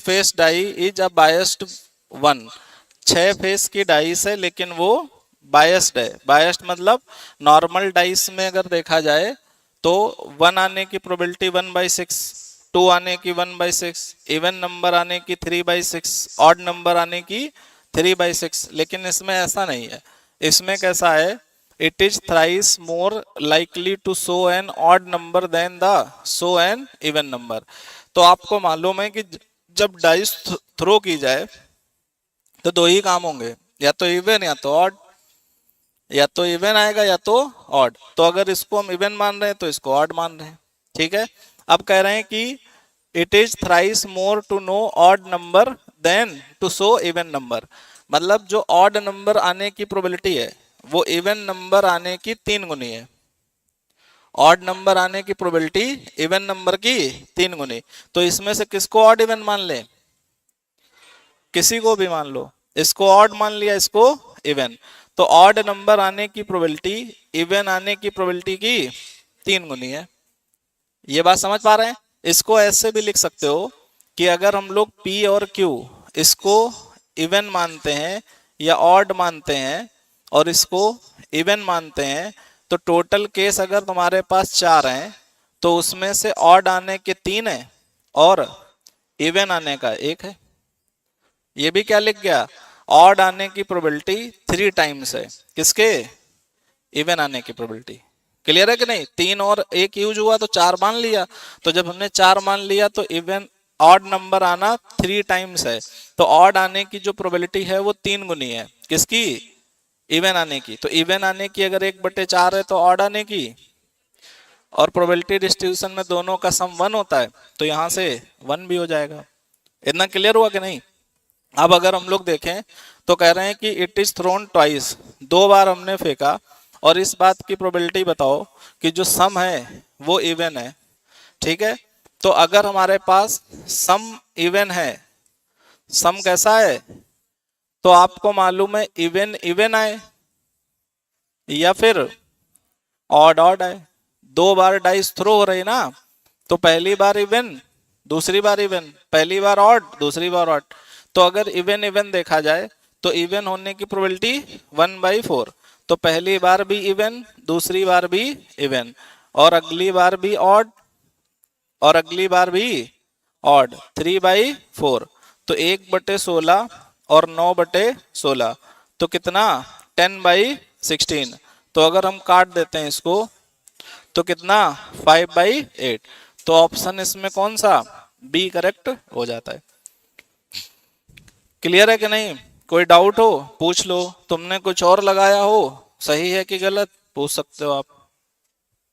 Face die is a biased one. 6 face की dice है लेकिन वो बायस्ड है। बायस्ड मतलब नॉर्मल डाइस में अगर देखा जाए तो 1 आने की प्रोबेबिलिटी 1/6, 2 आने की 1/6, इवन नंबर आने की 3/6, ऑड नंबर आने की 3/6। लेकिन इसमें ऐसा नहीं है। इसमें कैसा है, it is thrice more likely to show an odd number than the show an even number. तो आपको मालूम है कि जब डाइस थ्रो की जाए तो दो ही काम होंगे, या तो इवन या तो ऑड। या तो इवन आएगा या तो ऑड। तो अगर इसको हम इवन मान रहे हैं तो इसको ऑड मान रहे हैं। ठीक है। अब कह रहे हैं कि it is thrice more to know odd number than to show even number. मतलब जो ऑड नंबर आने की प्रोबेबिलिटी है वो इवन नंबर आने की 3 गुनी है। ऑड नंबर आने की प्रोबेबिलिटी इवन नंबर की 3 गुनी। तो इसमें से किसको ऑड इवन मान ले, किसी को भी मान लो। इसको ऑड मान लिया, इसको इवन। तो ऑड नंबर आने की प्रोबेबिलिटी इवन आने की प्रोबेबिलिटी की 3 गुनी है। ये बात समझ पा रहे हैं। इसको ऐसे भी लिख सकते हो कि अगर हम लोग P और Q इसको इवन मानते हैं या ऑड मानते हैं और इसको इवन मानते हैं, तो टोटल केस अगर तुम्हारे पास 4 हैं तो उसमें से ऑड आने के 3 है और इवन आने का 1 है। ये भी क्या लिख गया, ऑड आने की प्रोबेबिलिटी 3 टाइम्स है किसके, इवन आने की प्रोबेबिलिटी। क्लियर है कि नहीं। 3 और 1 यूज हुआ तो 4 मान लिया। तो जब हमने 4 मान लिया तो इवन ऑड नंबर आना 3 टाइम्स है। तो ऑड आने की जो प्रोबेबिलिटी है वो 3 गुनी है किसकी, इवन आने की। तो इवन आने की अगर 1/4 है तो ऑड आने की, और प्रोबेबिलिटी डिस्ट्रीब्यूशन में दोनों का सम 1 होता है तो यहां से 1 भी हो जाएगा। इतना क्लियर हुआ कि नहीं। अब अगर हम लोग देखें तो कह रहे हैं कि इट इज थ्रोन ट्वाइस, 2 बार हमने फेंका, और इस बात की प्रोबेबिलिटी बताओ कि जो सम है वो इवन है। ठीक है। तो अगर हमारे पास सम इवन है, सम कैसा है, तो आपको मालूम है इवन इवन आए या फिर ऑड ऑड आए। 2 बार डाइस थ्रो हो रही ना, तो पहली बार इवन, दूसरी बार इवन, पहली बार ऑड, दूसरी बार ऑड। तो अगर इवन इवन देखा जाए तो इवन होने की प्रोबेबिलिटी 1/4। तो पहली बार भी इवन, दूसरी बार भी इवन, और अगली बार भी ऑड, और अगली बार भी ऑड, 3/4। तो 1/16 और 9/16, तो कितना 10/16। तो अगर हम काट देते हैं इसको तो कितना 5/8। तो ऑप्शन इसमें कौन सा, बी करेक्ट हो जाता है। क्लियर है कि नहीं। कोई डाउट हो पूछ लो, तुमने कुछ और लगाया हो सही है कि गलत पूछ सकते हो आप।